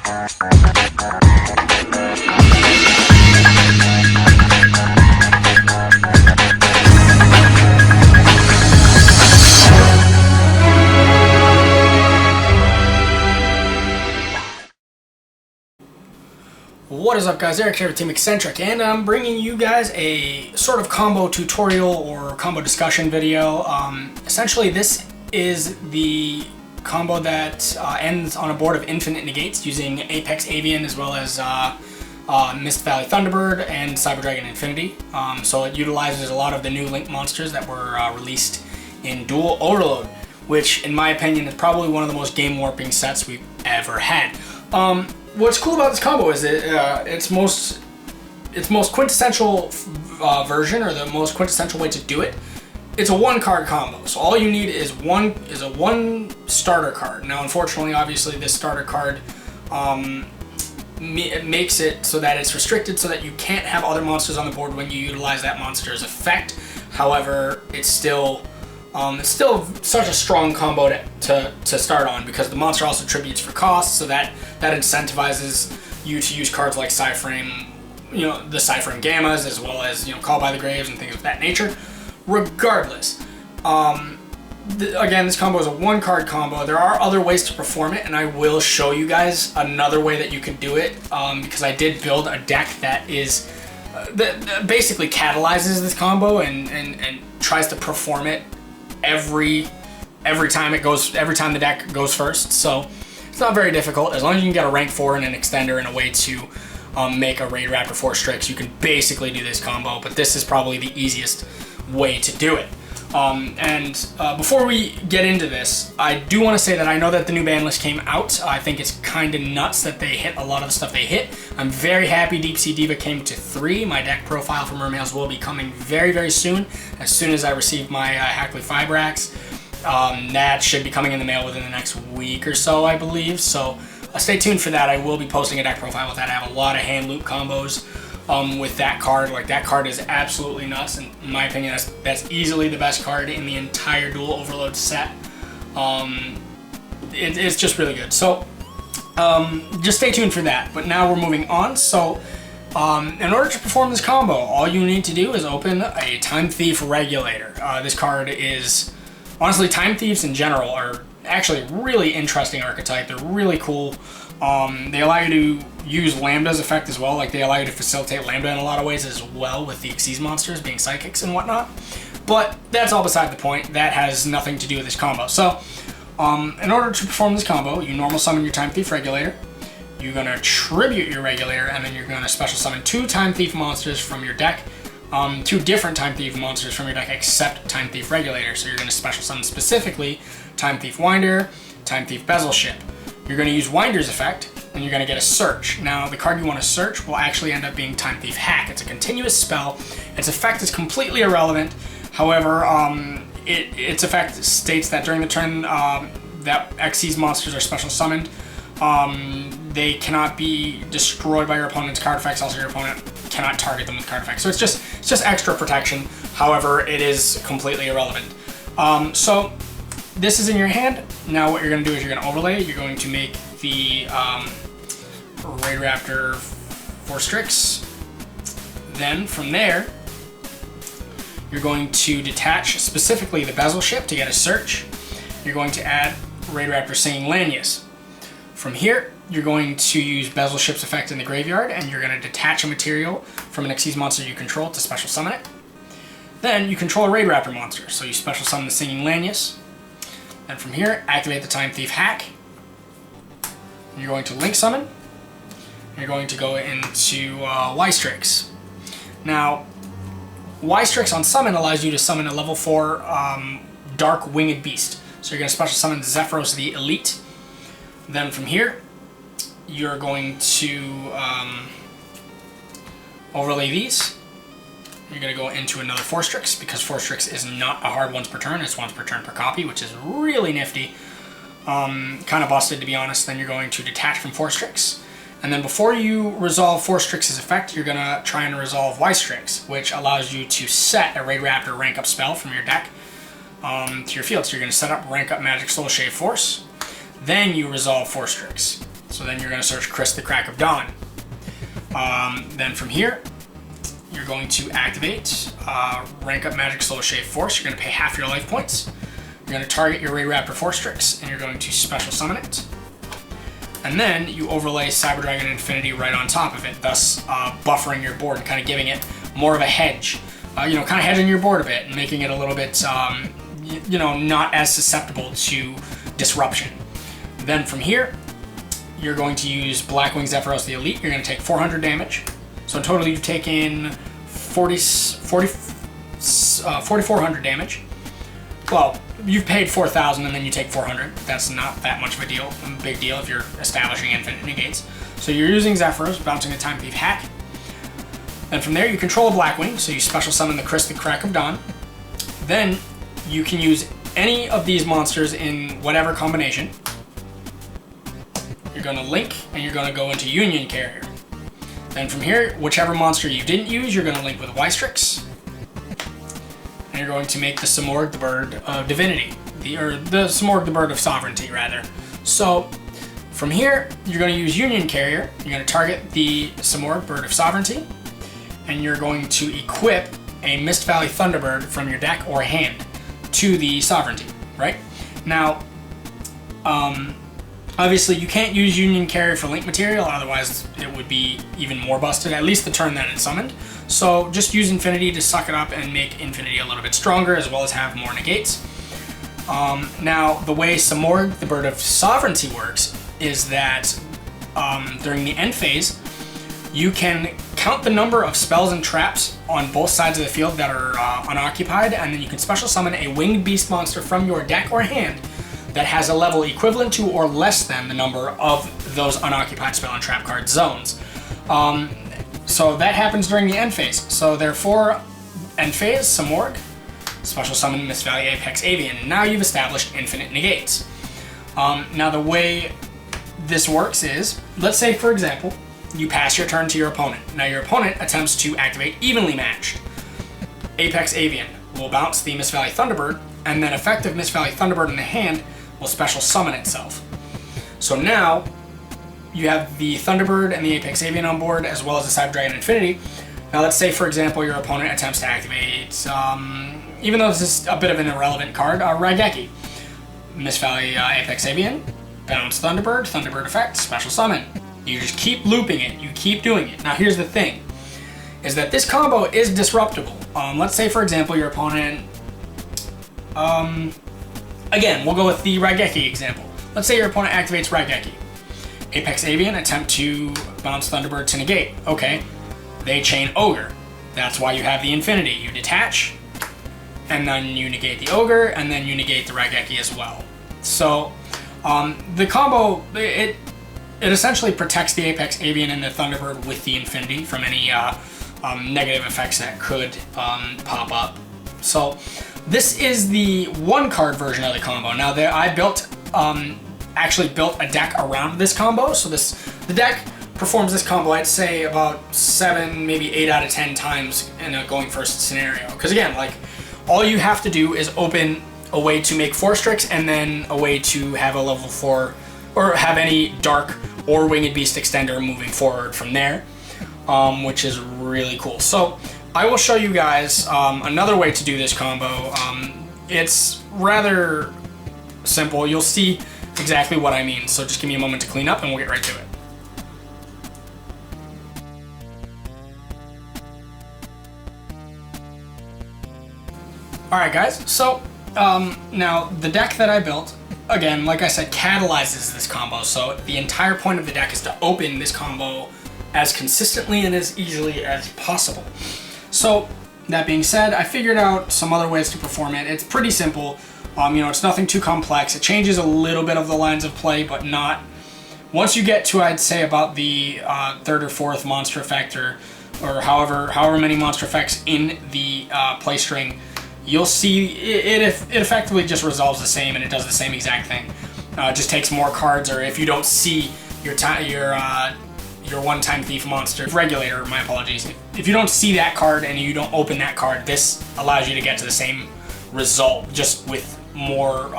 What is up, guys? Eric here with TeamEccenTrick, and I'm bringing you guys a sort of combo tutorial or combo discussion video. Essentially, this is the combo that ends on a board of infinite negates using Apex Avian as well as Mist Valley Thunderbird and Cyber Dragon Infinity. So it utilizes a lot of the new Link monsters that were released in Dual Overload, which in my opinion is probably one of the most game warping sets we've ever had. What's cool about this combo is that its most quintessential version, or the most quintessential way to do it, it's a one-card combo. So all you need is a one starter card. Now, unfortunately, obviously, this starter card makes it so that it's restricted, so that you can't have other monsters on the board when you utilize that monster's effect. However, it's still such a strong combo to start on, because the monster also tributes for cost, so that incentivizes you to use cards like Psyframe, the Psyframe Gammas, as well as Call by the Graves and things of that nature. Regardless, again, this combo is a one-card combo. There are other ways to perform it, and I will show you guys another way that you can do it, because I did build a deck that is that basically catalyzes this combo and tries to perform it every time the deck goes first. So it's not very difficult. As long as you can get a rank 4 and an extender and a way to make a Raid Raptor 4 Strix, you can basically do this combo, but this is probably the easiest way to do it. Before we get into this, I do want to say that I know that the new ban list came out. I think it's kind of nuts that they hit a lot of the stuff they hit. I'm very happy Deep Sea Diva came to 3. My deck profile for Mermails will be coming very, very soon as I receive my Hackley Fibrax. That should be coming in the mail within the next week or so, I believe. So stay tuned for that. I will be posting a deck profile with that. I have a lot of hand loop combos with that card. Like, that card is absolutely nuts, and in my opinion, that's easily the best card in the entire Dual Overload set. It's just really good. So just stay tuned for that. But now we're moving on. So in order to perform this combo, all you need to do is open a Time Thief Regulator. This card is, honestly, Time Thieves in general are actually a really interesting archetype. They're really cool. They allow you to use Lambda's effect as well. Like, they allow you to facilitate Lambda in a lot of ways as well, with the Xyz monsters being psychics and whatnot. But that's all beside the point. That has nothing to do with this combo. So in order to perform this combo, you normal summon your Time Thief Regulator. You're going to tribute your Regulator, and then you're going to special summon 2 Time Thief monsters from your deck. 2 different Time Thief monsters from your deck except Time Thief Regulator. So you're going to special summon specifically Time Thief Winder, Time Thief Bezel Ship. You're going to use Winder's effect, and you're going to get a search. Now, the card you want to search will actually end up being Time Thief Hack. It's a continuous spell. Its effect is completely irrelevant. However, its effect states that during the turn that Xyz monsters are special summoned, they cannot be destroyed by your opponent's card effects. Also, your opponent cannot target them with card effects. So it's just extra protection. However, it is completely irrelevant. So this is in your hand. Now what you're going to do is you're going to overlay. You're going to make the Raid Raptor 4 Strix. Then from there, you're going to detach specifically the Bezel Ship to get a search. You're going to add Raid Raptor Singing Lanius. From here, you're going to use Bezel Ship's effect in the graveyard, and you're going to detach a material from an Xyz monster you control to special summon it. Then you control a Raid Raptor monster, so you special summon the Singing Lanius. And from here, activate the Time Thief Hack. You're going to Link Summon. You're going to go into Y-Strix. Now, Y-Strix on Summon allows you to summon a level 4 Dark Winged Beast. So you're going to special summon Zephyros the Elite. Then from here, you're going to overlay these. You're going to go into another 4 Strix, because 4 Strix is not a hard once per turn. It's once per turn per copy, which is really nifty. Kind of busted, to be honest. Then you're going to detach from 4 Strix. And then before you resolve 4 Strix's effect, you're going to try and resolve Y-Strix, which allows you to set a Raid Raptor rank up spell from your deck to your field. So you're going to set up rank up Magic Soul Shave Force. Then you resolve 4 Strix. So then you're going to search Chris the Crack of Dawn. Then from here, you're going to activate Rank Up Magic Soul Shave Force. You're going to pay half your life points. You're going to target your Ray Raptor Forstrix, and you're going to special summon it. And then you overlay Cyber Dragon Infinity right on top of it, thus buffering your board and kind of giving it more of a hedge. Kind of hedging your board a bit and making it a little bit, not as susceptible to disruption. Then from here, you're going to use Blackwing Zephyros the Elite. You're going to take 400 damage. So in total, you've taken 4,400 damage. Well, you've paid 4,000 and then you take 400. That's not that much of a big deal if you're establishing infinite negates. So you're using Zephyros, bouncing a Time Thief hack. Then from there, you control a Blackwing, so you special summon the Chris the Crack of Dawn. Then you can use any of these monsters in whatever combination. You're going to link, and you're going to go into Union Carrier. Then from here, whichever monster you didn't use, you're going to link with Wystrix. And you're going to make the Simorgh the Bird of Divinity. The Simorgh the Bird of Sovereignty, rather. So from here, you're going to use Union Carrier. You're going to target the Simorgh Bird of Sovereignty. And you're going to equip a Mist Valley Thunderbird from your deck or hand to the Sovereignty, right? Now, obviously you can't use Union Carrier for link material, otherwise it would be even more busted, at least the turn that it's summoned. So just use Infinity to suck it up and make Infinity a little bit stronger, as well as have more negates. Now, the way Simorgh, the Bird of Sovereignty, works is that during the end phase, you can count the number of spells and traps on both sides of the field that are unoccupied, and then you can special summon a winged beast monster from your deck or hand that has a level equivalent to or less than the number of those unoccupied spell and trap card zones. So that happens during the end phase. So therefore, end phase, Simorgh, special summon Mist Valley Apex Avian. Now you've established infinite negates. Now the way this works is, let's say for example, you pass your turn to your opponent. Now your opponent attempts to activate Evenly Matched. Apex Avian will bounce the Mist Valley Thunderbird, and then effective Mist Valley Thunderbird in the hand will special summon itself. So now you have the Thunderbird and the Apex Avian on board, as well as the Cyber Dragon Infinity. Now let's say, for example, your opponent attempts to activate, even though this is a bit of an irrelevant card, Raigeki. Mist Valley Apex Avian, bounce Thunderbird, Thunderbird effect, special summon. You just keep looping it, you keep doing it. Now here's the thing, is that this combo is disruptible. Let's say, for example, your opponent, again, we'll go with the Raigeki example. Let's say your opponent activates Raigeki. Apex Avian, attempt to bounce Thunderbird to negate. Okay, they chain Ogre. That's why you have the Infinity. You detach, and then you negate the Ogre, and then you negate the Raigeki as well. So, the combo, it essentially protects the Apex Avian and the Thunderbird with the Infinity from any negative effects that could pop up. So this is the one card version of the combo. Now I actually built a deck around this combo. So the deck performs this combo, I'd say about 7, maybe 8 out of 10 times in a going first scenario. Because again, like, all you have to do is open a way to make Forstrix and then a way to have a level 4 or have any Dark or Winged Beast extender moving forward from there, which is really cool. So I will show you guys another way to do this combo. It's rather simple. You'll see exactly what I mean. So just give me a moment to clean up and we'll get right to it. Alright guys, so now the deck that I built, again, like I said, catalyzes this combo, so the entire point of the deck is to open this combo as consistently and as easily as possible. So, that being said, I figured out some other ways to perform it. It's pretty simple. It's nothing too complex. It changes a little bit of the lines of play, but not. Once you get to, I'd say, about the 3rd or 4th monster effect, or however many monster effects in the play string, you'll see it effectively just resolves the same, and it does the same exact thing. It just takes more cards, or if you don't see your one-time thief monster regulator, my apologies. If you don't see that card and you don't open that card, this allows you to get to the same result, just with more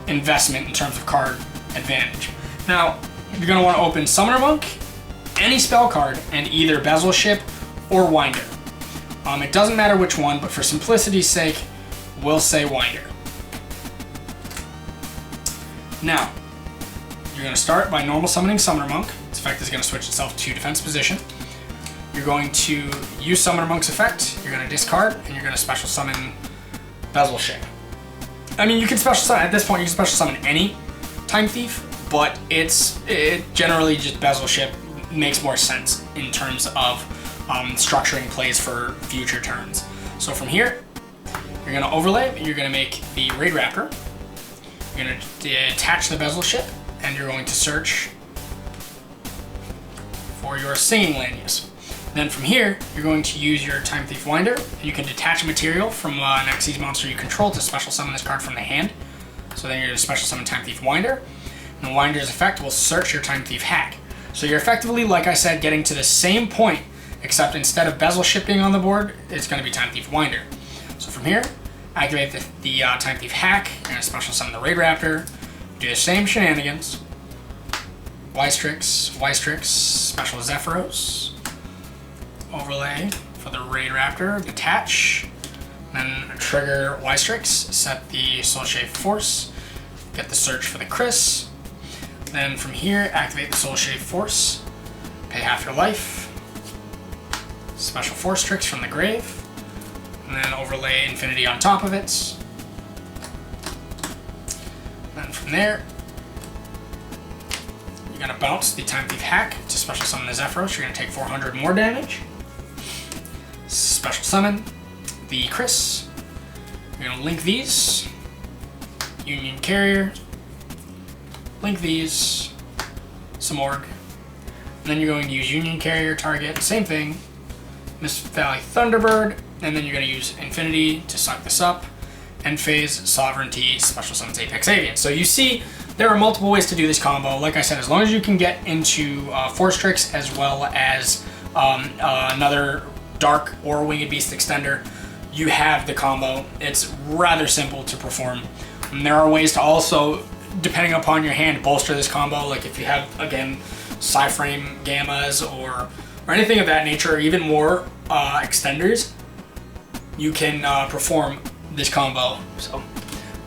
investment in terms of card advantage. Now, you're going to want to open Summoner Monk, any spell card, and either Bezel Ship or Winder. It doesn't matter which one, but for simplicity's sake, we'll say Winder. Now, you're going to start by normal summoning Summoner Monk. Its effect is going to switch itself to defense position. You're going to use Summoner Monk's effect, you're going to discard, and you're going to special summon Bezel Ship. I mean, you can special summon, at this point, you can special summon any Time Thief, but it generally just Bezel Ship makes more sense in terms of structuring plays for future turns. So from here, you're going to overlay, you're going to make the Raid Raptor, you're going to attach the Bezel Ship, and you're going to search for your Singing Lanius. Then from here, you're going to use your Time Thief Winder. You can detach a material from an Xyz monster you control to special summon this card from the hand. So then you're going to special summon Time Thief Winder, and the Winder's effect will search your Time Thief Hack. So you're effectively, like I said, getting to the same point, except instead of Bezel Ship being on the board, it's going to be Time Thief Winder. So from here, activate the Time Thief Hack, you're going to special summon the Raid Raptor, do the same shenanigans, Wystrix, special Zephyros, overlay for the Raid Raptor, detach, then trigger Wystrix, set the Soul Shave Force, get the search for the Chris, then from here activate the Soul Shave Force, pay half your life, special Force Tricks from the grave, and then overlay Infinity on top of it. Then from there, you're going to bounce the Time Thief Hack to special summon the Zephyros. You're going to take 400 more damage. Special summon the Chris. You're going to link these. Union Carrier. Link these. Some Org. And then you're going to use Union Carrier target. Same thing. Mist Valley Thunderbird. And then you're going to use Infinity to suck this up. End phase, Sovereignty, special summons Apex Avian. So you see, there are multiple ways to do this combo. Like I said, as long as you can get into Force Tricks as well as another Dark or Winged Beast Extender, you have the combo. It's rather simple to perform. And there are ways to also, depending upon your hand, bolster this combo. Like if you have, again, Psy-Frame Gammas or anything of that nature, or even more extenders, you can perform this combo. So,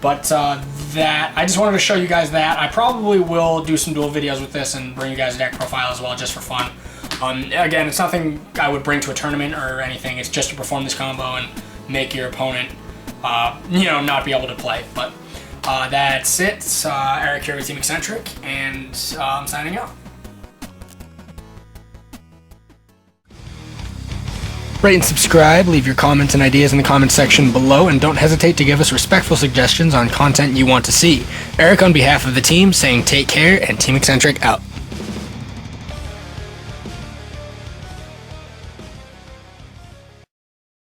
but that I just wanted to show you guys that. I probably will do some duel videos with this and bring you guys a deck profile as well, just for fun. Again, it's nothing I would bring to a tournament or anything. It's just to perform this combo and make your opponent, not be able to play. But that's it. Eric here with TeamEccenTrick, and I'm signing out. Rate and subscribe, leave your comments and ideas in the comment section below, and don't hesitate to give us respectful suggestions on content you want to see. Eric on behalf of the team saying take care, and TeamEccenTrick out.